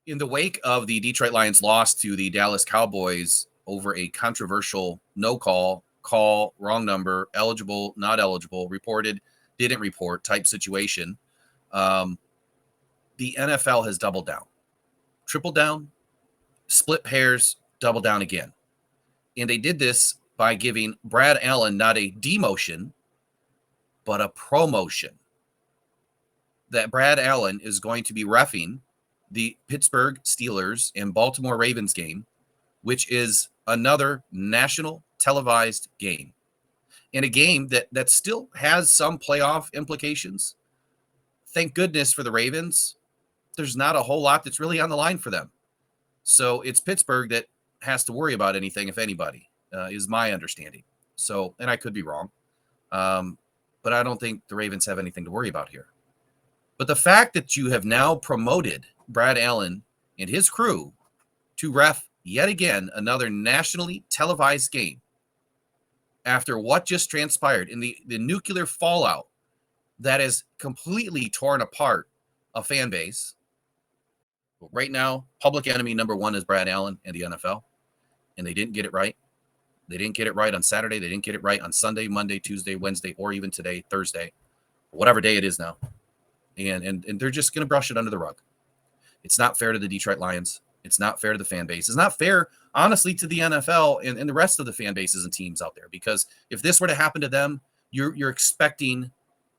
In the wake of the Detroit Lions loss to the Dallas Cowboys over a controversial no call, wrong number, eligible, not eligible, reported, didn't report type situation, the NFL has doubled down, tripled down, split hairs, double down again. And they did this by giving Brad Allen not a demotion, but a promotion. That Brad Allen is going to be reffing the Pittsburgh Steelers and Baltimore Ravens game, which is another national televised game. And a game that still has some playoff implications. Thank goodness for the Ravens. There's not a whole lot that's really on the line for them. So it's Pittsburgh that has to worry about anything, if anybody, is my understanding. So, and I could be wrong, but I don't think the Ravens have anything to worry about here. But the fact that you have now promoted Brad Allen and his crew to ref yet again another nationally televised game after what just transpired in the nuclear fallout that has completely torn apart a fan base. Right now, public enemy number one is Brad Allen and the NFL, and they didn't get it right. They didn't get it right on Saturday. They didn't get it right on Sunday, Monday, Tuesday, Wednesday, or even today, Thursday, whatever day it is now. And they're just going to brush it under the rug. It's not fair to the Detroit Lions. It's not fair to the fan base. It's not fair, honestly, to the NFL and the rest of the fan bases and teams out there. Because if this were to happen to them, you're expecting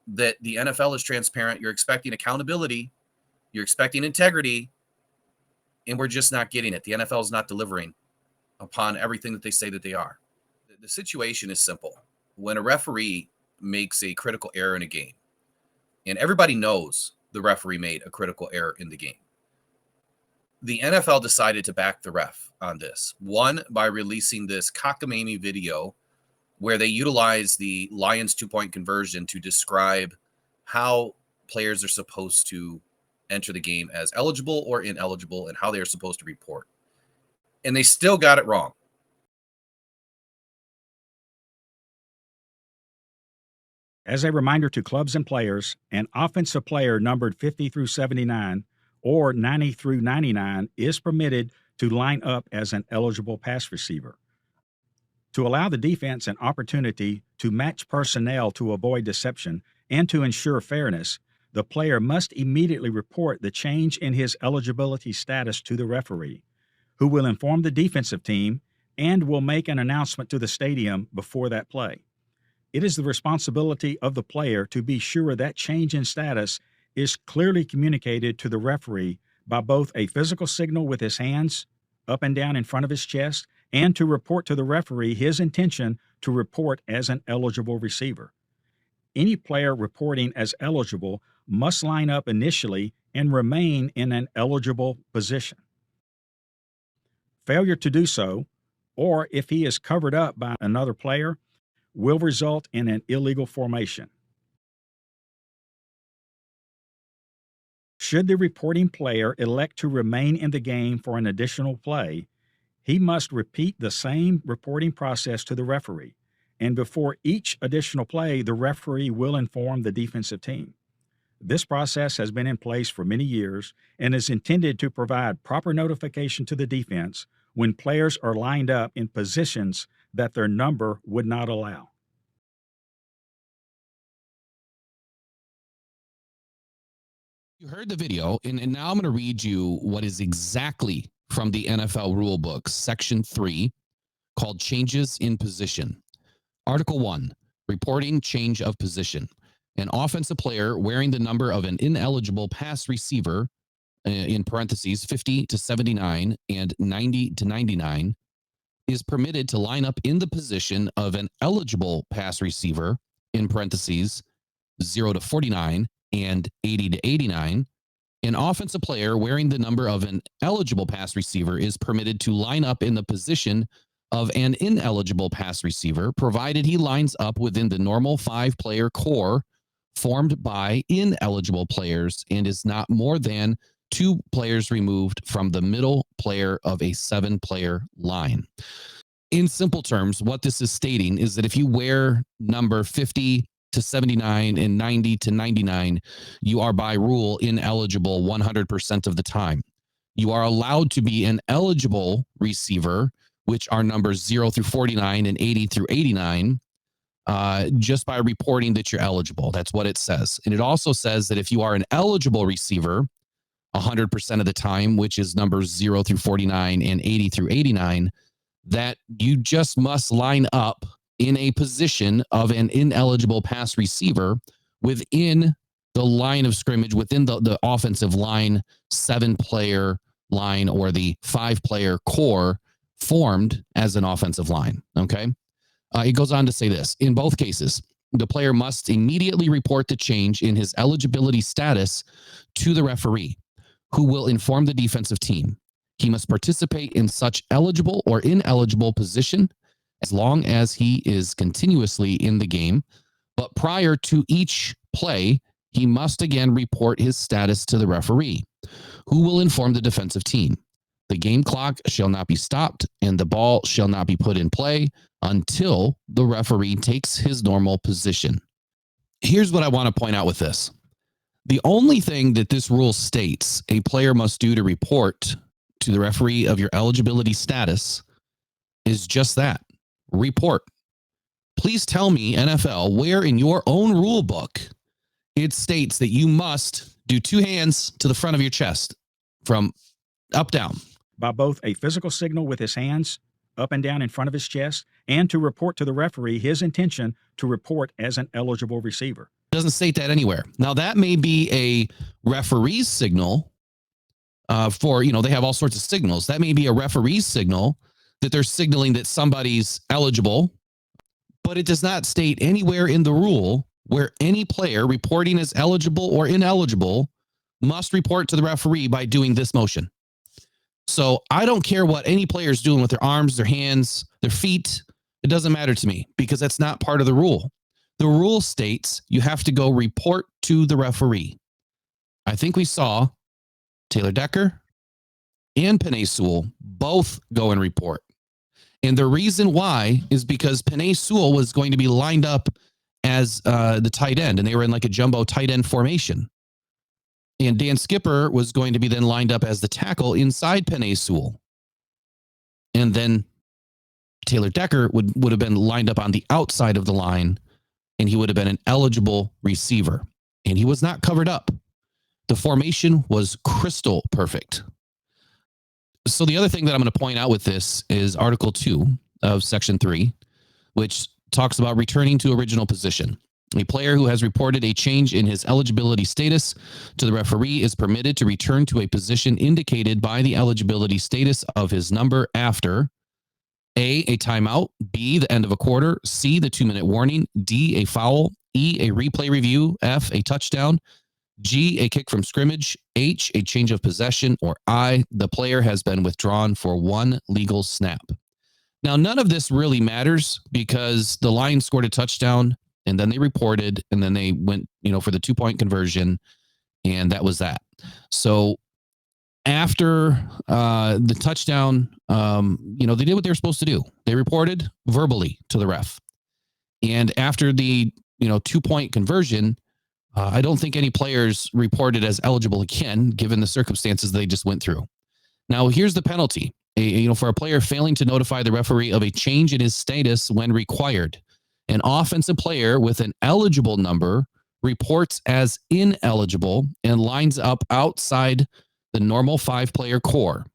that the NFL is transparent. You're expecting accountability. You're expecting integrity. And we're just not getting it. The NFL is not delivering upon everything that they say that they are. The situation is simple. When a referee makes a critical error in a game, and everybody knows the referee made a critical error in the game, the NFL decided to back the ref on this. One, by releasing this cockamamie video where they utilize the Lions 2-point conversion to describe how players are supposed to enter the game as eligible or ineligible and how they are supposed to report. And they still got it wrong. As a reminder to clubs and players, an offensive player numbered 50 through 79 or 90 through 99 is permitted to line up as an eligible pass receiver. To allow the defense an opportunity to match personnel to avoid deception and to ensure fairness, the player must immediately report the change in his eligibility status to the referee, who will inform the defensive team and will make an announcement to the stadium before that play. It is the responsibility of the player to be sure that change in status is clearly communicated to the referee by both a physical signal with his hands up and down in front of his chest and to report to the referee his intention to report as an eligible receiver. Any player reporting as eligible must line up initially and remain in an eligible position. Failure to do so, or if he is covered up by another player, will result in an illegal formation. Should the reporting player elect to remain in the game for an additional play, he must repeat the same reporting process to the referee, and before each additional play, the referee will inform the defensive team. This process has been in place for many years and is intended to provide proper notification to the defense when players are lined up in positions that their number would not allow. You heard the video, and now I'm going to read you what is exactly from the NFL rulebook, Section 3, called Changes in Position. Article 1, Reporting Change of Position. An offensive player wearing the number of an ineligible pass receiver, in parentheses 50 to 79 and 90 to 99, is permitted to line up in the position of an eligible pass receiver, in parentheses 0 to 49 and 80 to 89. An offensive player wearing the number of an eligible pass receiver is permitted to line up in the position of an ineligible pass receiver, provided he lines up within the normal 5-player core formed by ineligible players and is not more than 2 players removed from the middle player of a 7-player line. In simple terms, what this is stating is that if you wear number 50 to 79 and 90 to 99, you are by rule ineligible 100% of the time. You are allowed to be an eligible receiver, which are numbers 0 through 49 and 80 through 89, just by reporting that you're eligible. That's what it says. And it also says that if you are an eligible receiver 100% of the time, which is numbers 0 through 49 and 80 through 89, that you just must line up in a position of an ineligible pass receiver within the line of scrimmage, within the offensive line, 7-player line or the 5-player core formed as an offensive line. Okay. It goes on to say this. In both cases, the player must immediately report the change in his eligibility status to the referee, who will inform the defensive team. He must participate in such eligible or ineligible position as long as he is continuously in the game. But prior to each play, he must again report his status to the referee, who will inform the defensive team. The game clock shall not be stopped and the ball shall not be put in play until the referee takes his normal position. Here's what I want to point out with this. The only thing that this rule states a player must do to report to the referee of your eligibility status is just that, report. Please tell me, NFL, where in your own rule book it states that you must do 2 hands to the front of your chest from up down. By both a physical signal with his hands up and down in front of his chest and to report to the referee his intention to report as an eligible receiver. Doesn't state that anywhere. Now, that may be a referee's signal for, they have all sorts of signals. That may be a referee's signal that they're signaling that somebody's eligible, but it does not state anywhere in the rule where any player reporting as eligible or ineligible must report to the referee by doing this motion. So I don't care what any player is doing with their arms, their hands, their feet. It doesn't matter to me because that's not part of the rule. The rule states you have to go report to the referee. I think we saw Taylor Decker and Penei Sewell both go and report. And the reason why is because Penei Sewell was going to be lined up as the tight end, and they were in like a jumbo tight end formation. And Dan Skipper was going to be then lined up as the tackle inside Penei Sewell. And then Taylor Decker would have been lined up on the outside of the line, and he would have been an eligible receiver. And he was not covered up. The formation was crystal perfect. So the other thing that I'm going to point out with this is Article 2 of Section 3, which talks about returning to original position. A player who has reported a change in his eligibility status to the referee is permitted to return to a position indicated by the eligibility status of his number after A, timeout, B, the end of a quarter, C, the 2-minute warning, D, a foul, E, a replay review, F, a touchdown, G, a kick from scrimmage, H, a change of possession, or I, the player has been withdrawn for 1 legal snap. Now, none of this really matters because the Lions scored a touchdown and then they reported and then they went, for the 2-point conversion, and that was that. So after the touchdown, they did what they were supposed to do. They reported verbally to the ref. And after the, 2-point conversion, I don't think any players reported as eligible again, given the circumstances they just went through. Now, here's the penalty. For a player failing to notify the referee of a change in his status when required, an offensive player with an eligible number reports as ineligible and lines up outside the normal 5-player core.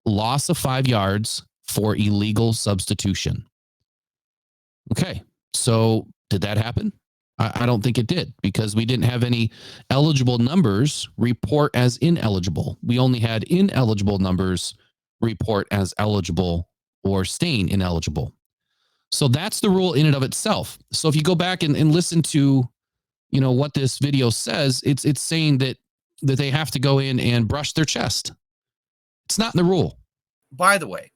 Loss of 5 yards for illegal substitution. Okay, so did that happen? I don't think it did because we didn't have any eligible numbers report as ineligible. We only had ineligible numbers report as eligible or staying ineligible. So that's the rule in and of itself. So if you go back and listen to, what this video says, it's saying that they have to go in and brush their chest. It's not in the rule. By the way,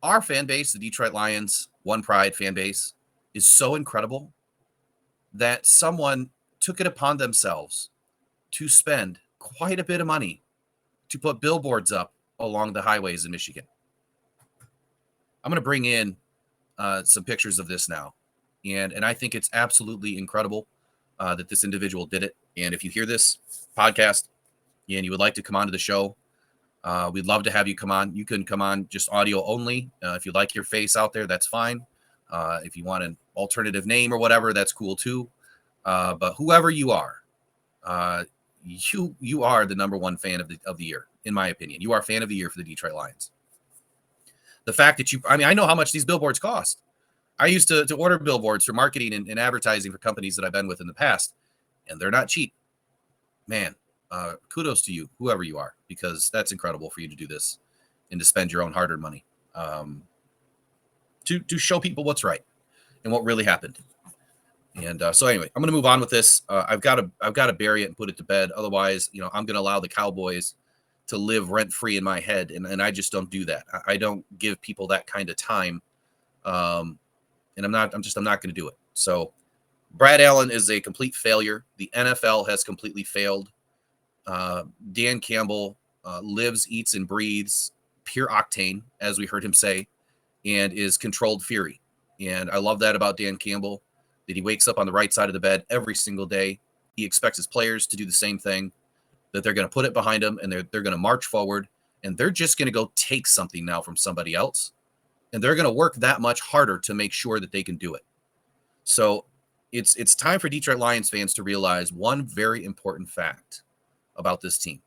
our fan base, the Detroit Lions, Onepride fan base, is so incredible that someone took it upon themselves to spend quite a bit of money to put billboards up along the highways in Michigan. I'm going to bring in some pictures of this now. And I think it's absolutely incredible that this individual did it. And if you hear this podcast and you would like to come onto the show, We'd love to have you come on. You can come on just audio only. If you like your face out there, that's fine. If you want an alternative name or whatever, that's cool too. But whoever you are, you are the number one fan of the year, in my opinion. You are fan of the year for the Detroit Lions. The fact that I know how much these billboards cost. I used to order billboards for marketing and advertising for companies that I've been with in the past, and they're not cheap. Man, kudos to you, whoever you are, because that's incredible for you to do this and to spend your own hard-earned money to show people what's right and what really happened. And so anyway, I'm going to move on with this. I've got to bury it and put it to bed. Otherwise, I'm going to allow the Cowboys to live rent-free in my head, and I just don't do that. I don't give people that kind of time, and I'm not going to do it. So Brad Allen is a complete failure. The NFL has completely failed. Dan Campbell lives, eats, and breathes pure octane, as we heard him say, and is controlled fury. And I love that about Dan Campbell, that he wakes up on the right side of the bed every single day. He expects his players to do the same thing, that they're going to put it behind them, and they're going to march forward, and they're just going to go take something now from somebody else, and they're going to work that much harder to make sure that they can do it. So it's time for Detroit Lions fans to realize one very important fact about this team.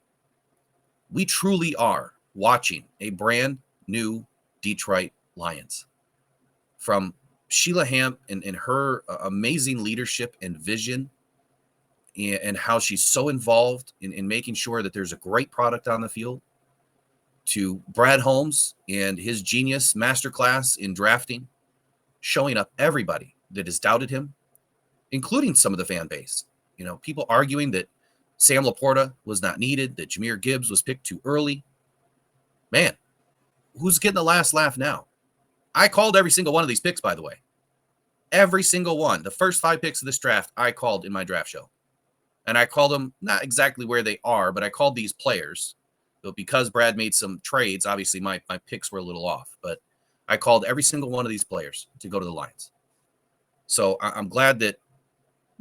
We truly are watching a brand new Detroit Lions. From Sheila Hamp and her amazing leadership and vision, and how she's so involved in making sure that there's a great product on the field, to Brad Holmes and his genius masterclass in drafting, showing up everybody that has doubted him, including some of the fan base. People arguing that Sam Laporta was not needed, that Jahmyr Gibbs was picked too early. Man, who's getting the last laugh now? I called every single one of these picks, by the way. Every single one. The first 5 picks of this draft, I called in my draft show. And I called them not exactly where they are, but I called these players. But because Brad made some trades, obviously my picks were a little off. But I called every single one of these players to go to the Lions. So I'm glad that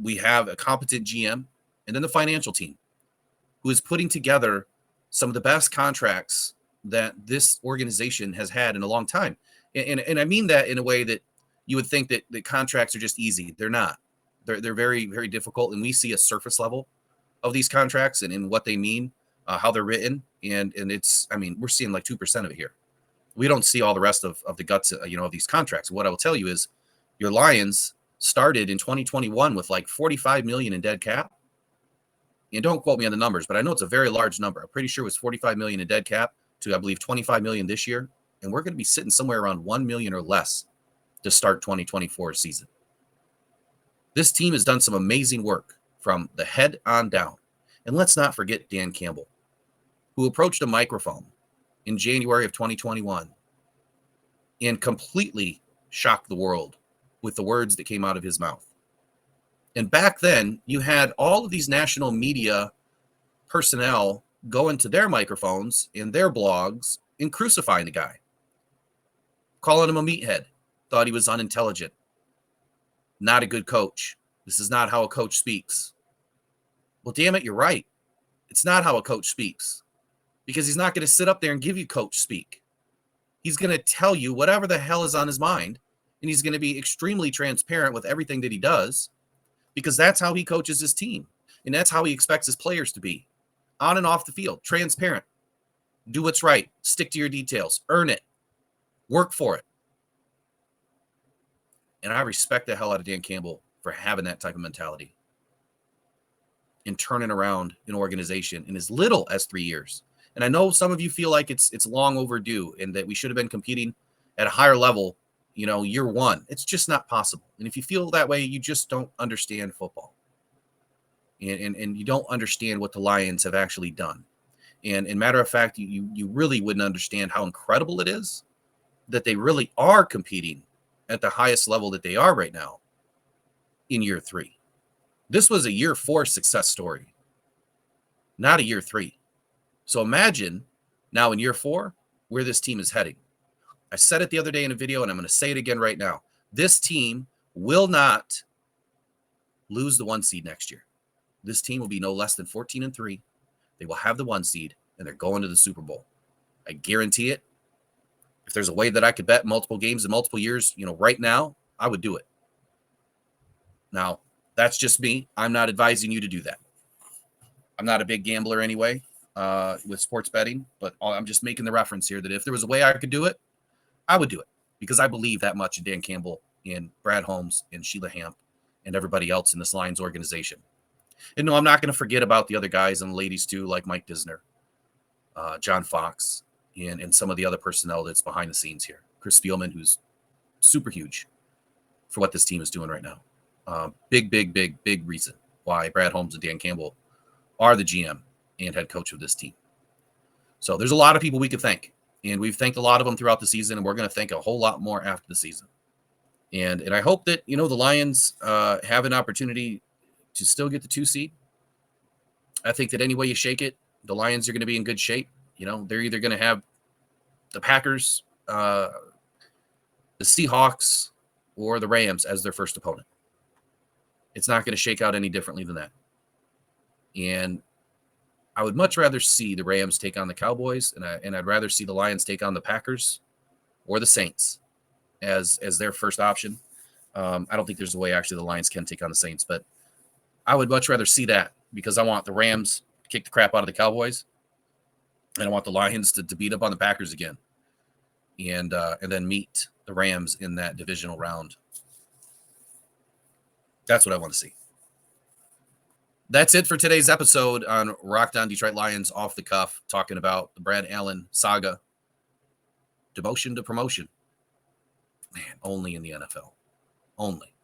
we have a competent GM and then the financial team who is putting together some of the best contracts that this organization has had in a long time. And I mean that in a way that you would think that the contracts are just easy. They're not. They're very, very difficult. And we see a surface level of these contracts and what they mean, how they're written. And it's, we're seeing like 2% of it here. We don't see all the rest of the guts, of these contracts. What I will tell you is your Lions started in 2021 with like $45 million in dead cap. And don't quote me on the numbers, but I know it's a very large number. I'm pretty sure it was $45 million in dead cap to, I believe, $25 million this year. And we're going to be sitting somewhere around $1 million or less to start 2024 season. This team has done some amazing work from the head on down. And let's not forget Dan Campbell, who approached a microphone in January of 2021 and completely shocked the world with the words that came out of his mouth. And back then, you had all of these national media personnel going to their microphones and their blogs and crucifying the guy, calling him a meathead, thought he was unintelligent, not a good coach. This is not how a coach speaks. Well, damn it, you're right. It's not how a coach speaks, because he's not going to sit up there and give you coach speak. He's going to tell you whatever the hell is on his mind, and he's going to be extremely transparent with everything that he does, because that's how he coaches his team, and that's how he expects his players to be, on and off the field, transparent. Do what's right. Stick to your details. Earn it. Work for it. And I respect the hell out of Dan Campbell for having that type of mentality and turning around an organization in as little as 3 years. And I know some of you feel like it's long overdue and that we should have been competing at a higher level, year one. It's just not possible. And if you feel that way, you just don't understand football. And you don't understand what the Lions have actually done. And matter of fact, you really wouldn't understand how incredible it is that they really are competing at the highest level that they are right now in year 3. This was a year 4 success story, not a year 3. So imagine now in year 4 where this team is heading. I said it the other day in a video, and I'm going to say it again right now. This team will not lose the 1 seed next year. This team will be no less than 14-3. They will have the 1 seed, and they're going to the Super Bowl. I guarantee it. If there's a way that I could bet multiple games in multiple years, right now, I would do it. Now, that's just me. I'm not advising you to do that. I'm not a big gambler anyway with sports betting, but I'm just making the reference here that if there was a way I could do it, I would do it because I believe that much in Dan Campbell and Brad Holmes and Sheila Hamp and everybody else in this Lions organization. And no, I'm not going to forget about the other guys and the ladies too, like Mike Disner, John Fox, and some of the other personnel that's behind the scenes here. Chris Spielman, who's super huge for what this team is doing right now. Big reason why Brad Holmes and Dan Campbell are the GM and head coach of this team. So there's a lot of people we could thank, and we've thanked a lot of them throughout the season, and we're going to thank a whole lot more after the season. And I hope that, the Lions have an opportunity to still get the 2 seed. I think that any way you shake it, the Lions are going to be in good shape. They're either going to have the Packers, the Seahawks, or the Rams as their first opponent. It's not going to shake out any differently than that. And I would much rather see the Rams take on the Cowboys, and I'd rather see the Lions take on the Packers or the Saints as their first option. I don't think there's a way actually the Lions can take on the Saints, but I would much rather see that because I want the Rams to kick the crap out of the Cowboys, and I want the Lions to beat up on the Packers again, and then meet the Rams in that divisional round. That's what I want to see. That's it for today's episode on Rocked On Detroit Lions Off the Cuff, talking about the Brad Allen saga. Demotion to promotion. Man, only in the NFL. Only.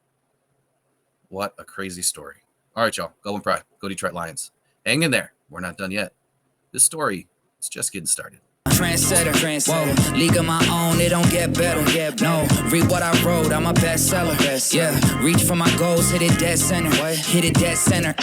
What a crazy story. All right, y'all. Go Onepride. Go Detroit Lions. Hang in there. We're not done yet. This story is just getting started. Trendsetter, whoa, league of my own, it don't get better. No, read what I wrote, I'm a bestseller. Yeah, reach for my goals, hit it dead center. Hit it dead center.